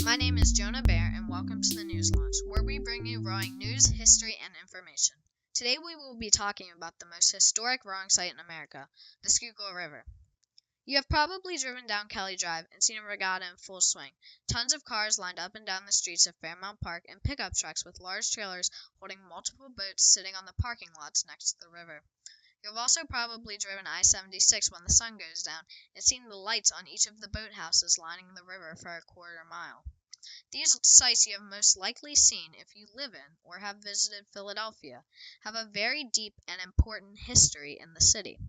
My name is Jonah Baer, and welcome to the News Launch, where we bring you rowing news, history, and information. Today we will be talking about the most historic rowing site in America, the Schuylkill River. You have probably driven down Kelly Drive and seen a regatta in full swing. Tons of cars lined up and down the streets of Fairmount Park and pickup trucks with large trailers holding multiple boats sitting on the parking lots next to the river. You have also probably driven I-76 when the sun goes down and seen the lights on each of the boathouses lining the river for a quarter mile. These sites you have most likely seen if you live in or have visited Philadelphia have a very deep and important history in the city.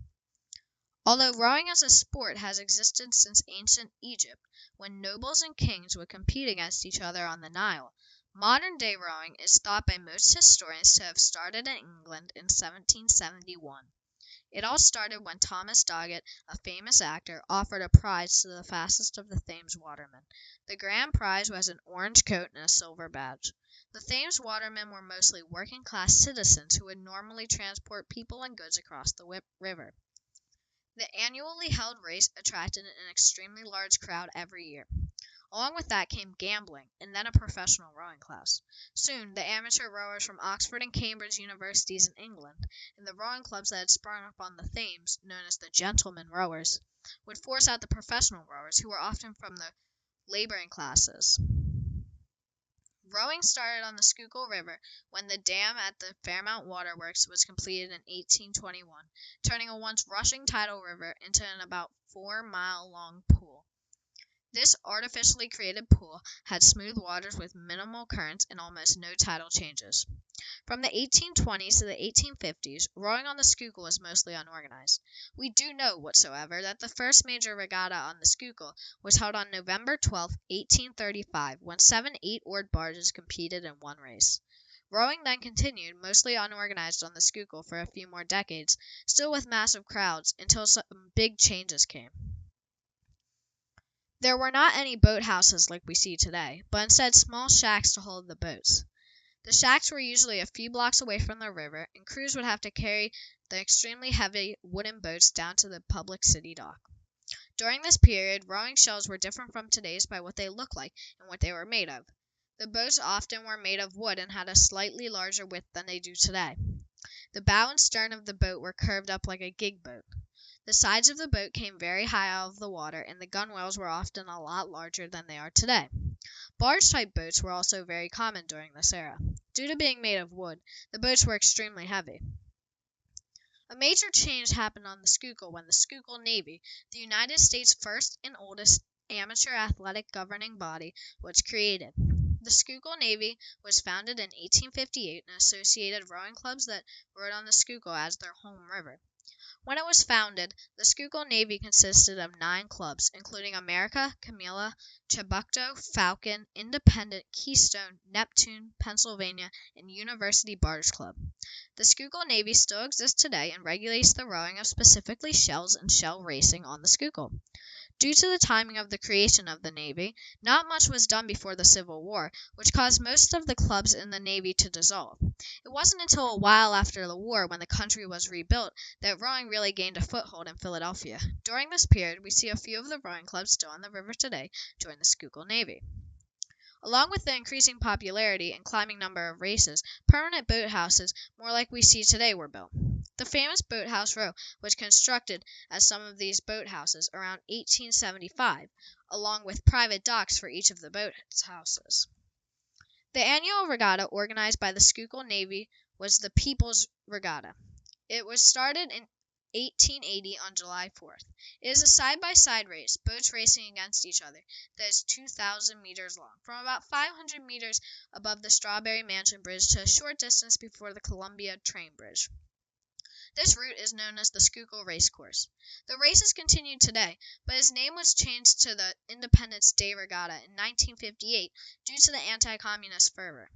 Although rowing as a sport has existed since ancient Egypt, when nobles and kings would compete against each other on the Nile, modern-day rowing is thought by most historians to have started in England in 1771. It all started when Thomas Doggett, a famous actor, offered a prize to the fastest of the Thames watermen. The grand prize was an orange coat and a silver badge. The Thames watermen were mostly working-class citizens who would normally transport people and goods across the river. The annually held race attracted an extremely large crowd every year. Along with that came gambling, and then a professional rowing class. Soon, the amateur rowers from Oxford and Cambridge universities in England, and the rowing clubs that had sprung up on the Thames, known as the gentlemen rowers, would force out the professional rowers, who were often from the laboring classes. Rowing started on the Schuylkill River when the dam at the Fairmount Waterworks was completed in 1821, turning a once rushing tidal river into an about 4-mile-long pool. This artificially created pool had smooth waters with minimal currents and almost no tidal changes. From the 1820s to the 1850s, rowing on the Schuylkill was mostly unorganized. We do know, whatsoever, that the first major regatta on the Schuylkill was held on November 12, 1835, when 7 8-oared barges competed in one race. Rowing then continued, mostly unorganized on the Schuylkill for a few more decades, still with massive crowds, until some big changes came. There were not any boathouses like we see today, but instead small shacks to hold the boats. The shacks were usually a few blocks away from the river, and crews would have to carry the extremely heavy wooden boats down to the public city dock. During this period, rowing shells were different from today's by what they looked like and what they were made of. The boats often were made of wood and had a slightly larger width than they do today. The bow and stern of the boat were curved up like a gig boat. The sides of the boat came very high out of the water, and the gunwales were often a lot larger than they are today. Barge-type boats were also very common during this era. Due to being made of wood, the boats were extremely heavy. A major change happened on the Schuylkill when the Schuylkill Navy, the United States' first and oldest amateur athletic governing body, was created. The Schuylkill Navy was founded in 1858 and associated rowing clubs that rowed on the Schuylkill as their home river. When it was founded, the Schuylkill Navy consisted of 9 clubs, including America, Camilla, Chebucto, Falcon, Independent, Keystone, Neptune, Pennsylvania, and University Barge Club. The Schuylkill Navy still exists today and regulates the rowing of specifically shells and shell racing on the Schuylkill. Due to the timing of the creation of the Navy, not much was done before the Civil War, which caused most of the clubs in the Navy to dissolve. It wasn't until a while after the war, when the country was rebuilt, that rowing really gained a foothold in Philadelphia. During this period, we see a few of the rowing clubs still on the river today join the Schuylkill Navy. Along with the increasing popularity and climbing number of races, permanent boathouses, more like we see today, were built. The famous Boathouse Row was constructed as some of these boathouses around 1875, along with private docks for each of the boathouses. The annual regatta organized by the Schuylkill Navy was the People's Regatta. It was started in 1880 on July 4th. It is a side-by-side race, boats racing against each other, that is 2,000 meters long, from about 500 meters above the Strawberry Mansion Bridge to a short distance before the Columbia Train Bridge. This route is known as the Schuylkill Racecourse. The races continue today, but its name was changed to the Independence Day Regatta in 1958 due to the anti-communist fervor.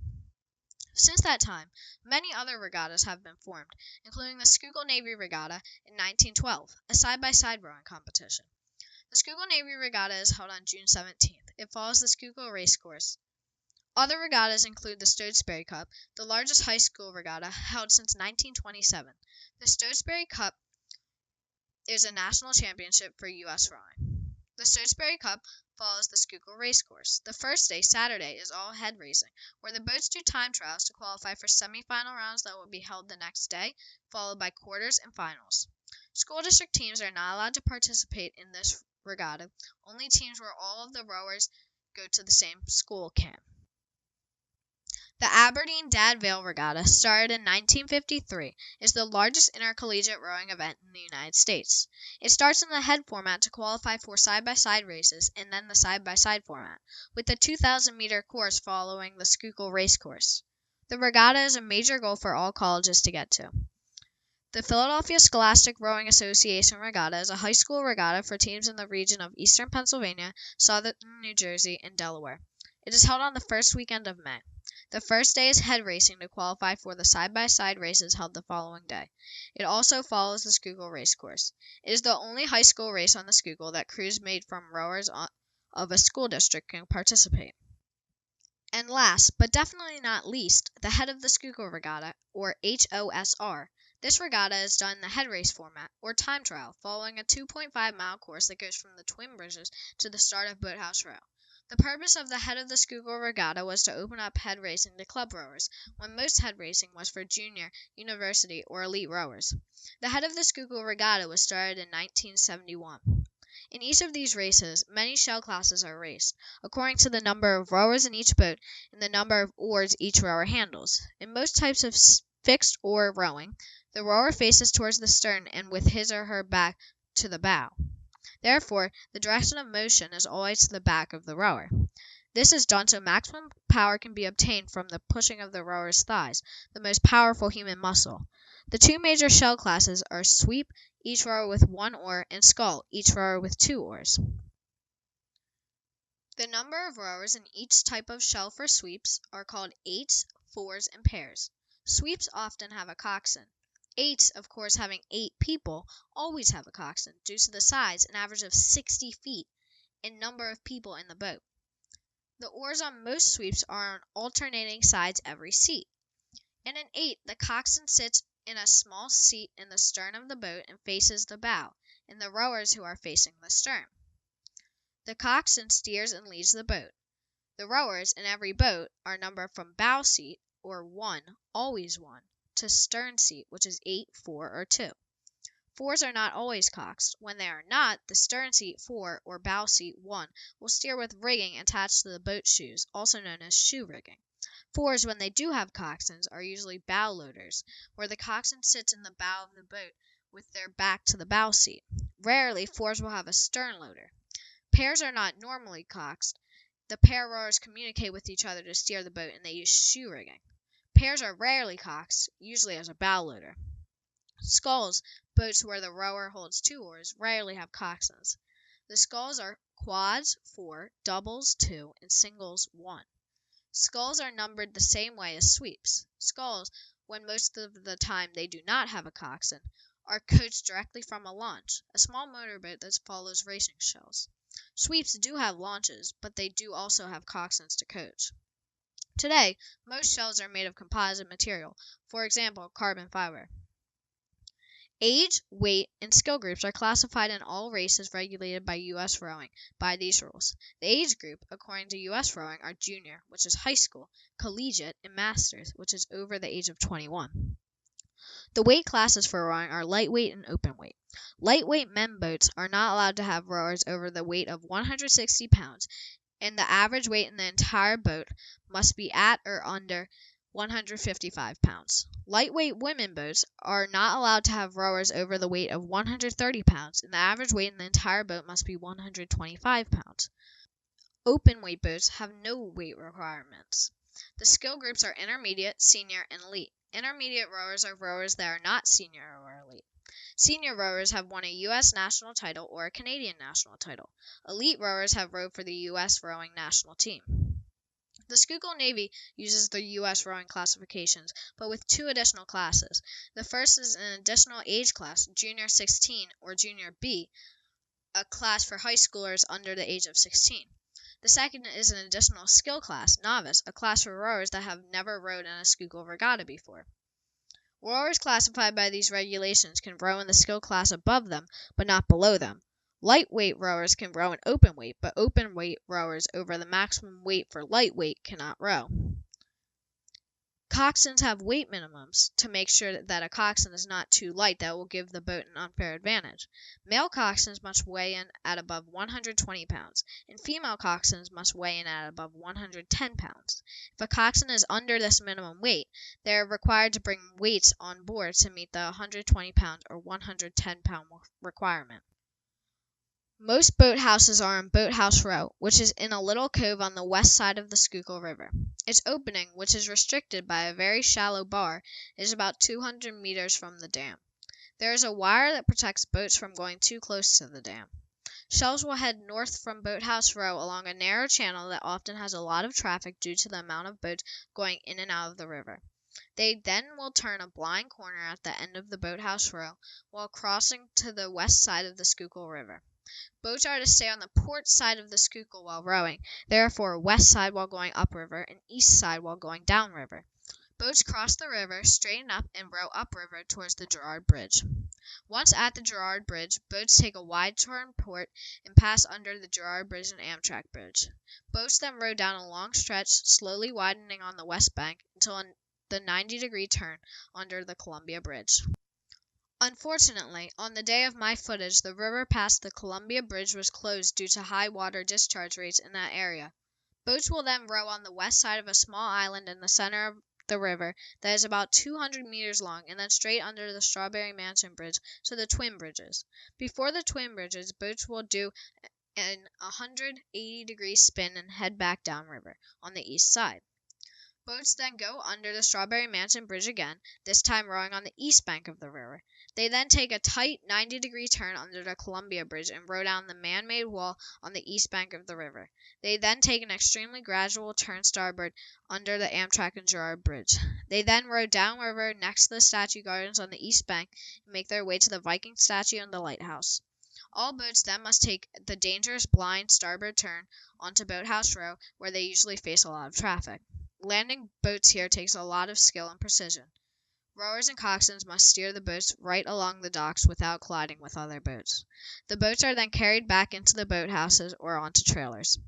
Since that time, many other regattas have been formed, including the Schuylkill Navy Regatta in 1912, a side-by-side rowing competition. The Schuylkill Navy Regatta is held on June 17th. It follows the Schuylkill Racecourse. Other regattas include the Stotesbury Cup, the largest high school regatta held since 1927. The Stotesbury Cup is a national championship for U.S. rowing. The Stotesbury Cup follows the Schuylkill Racecourse. The first day, Saturday, is all head racing, where the boats do time trials to qualify for semi-final rounds that will be held the next day, followed by quarters and finals. School district teams are not allowed to participate in this regatta. Only teams where all of the rowers go to the same school can. The Aberdeen Dad Vale Regatta, started in 1953, is the largest intercollegiate rowing event in the United States. It starts in the head format to qualify for side-by-side races and then the side-by-side format, with the 2,000-meter course following the Schuylkill Racecourse. The regatta is a major goal for all colleges to get to. The Philadelphia Scholastic Rowing Association Regatta is a high school regatta for teams in the region of eastern Pennsylvania, southern New Jersey, and Delaware. It is held on the first weekend of May. The first day is head racing to qualify for the side-by-side races held the following day. It also follows the Schuylkill Racecourse. It is the only high school race on the Schuylkill that crews made from rowers of a school district can participate. And last, but definitely not least, the head of the Schuylkill Regatta, or HOSR. This regatta is done in the head race format, or time trial, following a 2.5-mile course that goes from the Twin Bridges to the start of Boathouse Row. The purpose of the head of the Schuylkill Regatta was to open up head racing to club rowers, when most head racing was for junior, university, or elite rowers. The head of the Schuylkill Regatta was started in 1971. In each of these races, many shell classes are raced, according to the number of rowers in each boat and the number of oars each rower handles. In most types of fixed oar rowing, the rower faces towards the stern and with his or her back to the bow. Therefore, the direction of motion is always to the back of the rower. This is done so maximum power can be obtained from the pushing of the rower's thighs, the most powerful human muscle. The two major shell classes are sweep, each rower with one oar, and scull, each rower with two oars. The number of rowers in each type of shell for sweeps are called eights, fours, and pairs. Sweeps often have a coxswain. Eights, of course, having 8 people, always have a coxswain, due to the size, an average of 60 feet, and number of people in the boat. The oars on most sweeps are on alternating sides every seat. In an 8, the coxswain sits in a small seat in the stern of the boat and faces the bow, and the rowers who are facing the stern. The coxswain steers and leads the boat. The rowers in every boat are numbered from bow seat, or 1, always 1, to stern seat, which is 8, 4, or 2. Fours are not always coxed. When they are not, the stern seat 4 or bow seat 1 will steer with rigging attached to the boat shoes, also known as shoe rigging. Fours, when they do have coxswains, are usually bow loaders, where the coxswain sits in the bow of the boat with their back to the bow seat. Rarely, fours will have a stern loader. Pairs are not normally coxed. The pair rowers communicate with each other to steer the boat, and they use shoe rigging. Pairs are rarely coxed, usually as a bow loader. Sculls, boats where the rower holds 2 oars, rarely have coxswains. The sculls are quads 4, doubles 2, and singles 1. Sculls are numbered the same way as sweeps. Sculls, when most of the time they do not have a coxswain, are coached directly from a launch, a small motorboat that follows racing shells. Sweeps do have launches, but they do also have coxswains to coach. Today, most shells are made of composite material, for example, carbon fiber. Age, weight, and skill groups are classified in all races regulated by U.S. rowing by these rules. The age group, according to U.S. rowing, are junior, which is high school, collegiate, and masters, which is over the age of 21. The weight classes for rowing are lightweight and open weight. Lightweight men boats are not allowed to have rowers over the weight of 160 pounds, and the average weight in the entire boat must be at or under 155 pounds. Lightweight women boats are not allowed to have rowers over the weight of 130 pounds, and the average weight in the entire boat must be 125 pounds. Open weight boats have no weight requirements. The skill groups are intermediate, senior, and elite. Intermediate rowers are rowers that are not senior or elite. Senior rowers have won a U.S. national title or a Canadian national title. Elite rowers have rowed for the U.S. rowing national team. The Schuylkill Navy uses the U.S. rowing classifications, but with 2 additional classes. The first is an additional age class, Junior 16 or Junior B, a class for high schoolers under the age of 16. The second is an additional skill class, Novice, a class for rowers that have never rowed in a Schuylkill Regatta before. Rowers classified by these regulations can row in the skill class above them, but not below them. Lightweight rowers can row in open weight, but open weight rowers over the maximum weight for lightweight cannot row. Coxswains have weight minimums to make sure that a coxswain is not too light that will give the boat an unfair advantage. Male coxswains must weigh in at above 120 pounds, and female coxswains must weigh in at above 110 pounds. If a coxswain is under this minimum weight, they are required to bring weights on board to meet the 120-pound or 110-pound requirement. Most boathouses are on Boathouse Row, which is in a little cove on the west side of the Schuylkill River. Its opening, which is restricted by a very shallow bar, is about 200 meters from the dam. There is a wire that protects boats from going too close to the dam. Shells will head north from Boathouse Row along a narrow channel that often has a lot of traffic due to the amount of boats going in and out of the river. They then will turn a blind corner at the end of the Boathouse Row while crossing to the west side of the Schuylkill River. Boats are to stay on the port side of the Schuylkill while rowing, therefore west side while going upriver and east side while going downriver. Boats cross the river, straighten up, and row upriver towards the Girard Bridge. Once at the Girard Bridge, boats take a wide turn port and pass under the Girard Bridge and Amtrak Bridge. Boats then row down a long stretch, slowly widening on the west bank until the 90-degree turn under the Columbia Bridge. Unfortunately, on the day of my footage, the river past the Columbia Bridge was closed due to high water discharge rates in that area. Boats will then row on the west side of a small island in the center of the river that is about 200 meters long and then straight under the Strawberry Mansion Bridge to the Twin Bridges. Before the Twin Bridges, boats will do an 180-degree spin and head back downriver on the east side. Boats then go under the Strawberry Mansion Bridge again, this time rowing on the east bank of the river. They then take a tight 90-degree turn under the Columbia Bridge and row down the man-made wall on the east bank of the river. They then take an extremely gradual turn starboard under the Amtrak and Girard Bridge. They then row downriver next to the statue gardens on the east bank and make their way to the Viking statue and the lighthouse. All boats then must take the dangerous blind starboard turn onto Boathouse Row, where they usually face a lot of traffic. Landing boats here takes a lot of skill and precision. Rowers and coxswains must steer the boats right along the docks without colliding with other boats. The boats are then carried back into the boathouses or onto trailers.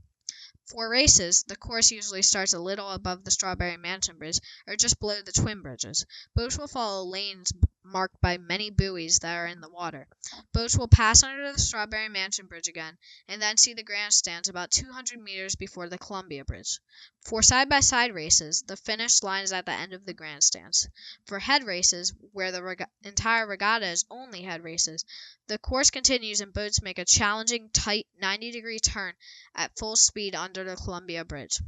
For races, the course usually starts a little above the Strawberry Mansion Bridge or just below the Twin Bridges. Boats will follow lanes marked by many buoys that are in the water. Boats will pass under the Strawberry Mansion Bridge again and then see the grandstands about 200 meters before the Columbia Bridge. For side-by-side races, the finish line is at the end of the grandstands. For head races, where the entire regatta is only head races, the course continues and boats make a challenging, tight 90-degree turn at full speed under the Columbia Bridge.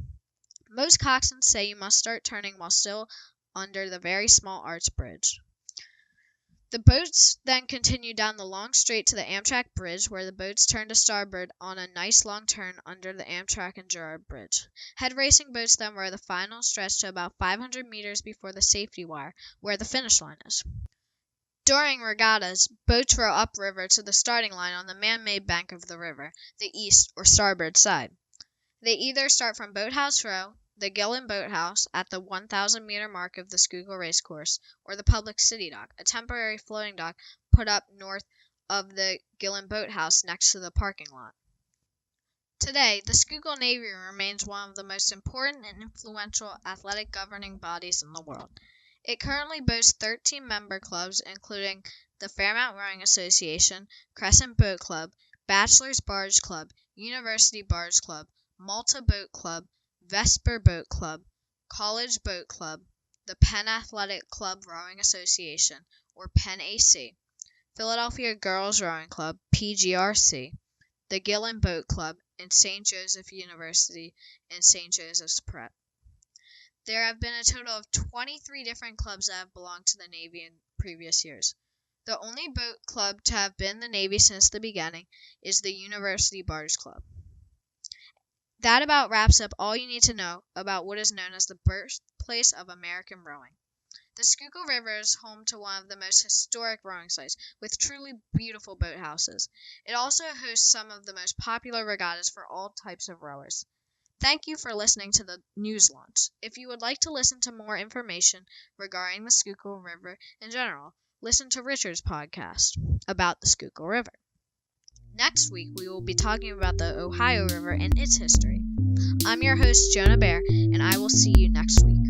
Most coxswains say you must start turning while still under the very small arch bridge. The boats then continue down the long straight to the Amtrak Bridge, where the boats turn to starboard on a nice long turn under the Amtrak and Girard Bridge. Head racing boats then row the final stretch to about 500 meters before the safety wire, where the finish line is. During regattas, boats row upriver to the starting line on the man-made bank of the river, the east or starboard side. They either start from Boathouse Row, the Gillen Boathouse at the 1,000-meter mark of the Schuylkill Racecourse, or the Public City Dock, a temporary floating dock put up north of the Gillen Boathouse next to the parking lot. Today, the Schuylkill Navy remains one of the most important and influential athletic governing bodies in the world. It currently boasts 13 member clubs, including the Fairmount Rowing Association, Crescent Boat Club, Bachelor's Barge Club, University Barge Club, Malta Boat Club, Vesper Boat Club, College Boat Club, the Penn Athletic Club Rowing Association, or Penn AC, Philadelphia Girls Rowing Club, PGRC, the Gillen Boat Club, and St. Joseph University and St. Joseph's Prep. There have been a total of 23 different clubs that have belonged to the Navy in previous years. The only boat club to have been the Navy since the beginning is the University Barge Club. That about wraps up all you need to know about what is known as the birthplace of American rowing. The Schuylkill River is home to one of the most historic rowing sites, with truly beautiful boathouses. It also hosts some of the most popular regattas for all types of rowers. Thank you for listening to the News Launch. If you would like to listen to more information regarding the Schuylkill River in general, listen to Richard's podcast about the Schuylkill River. Next week, we will be talking about the Ohio River and its history. I'm your host, Jonah Baer, and I will see you next week.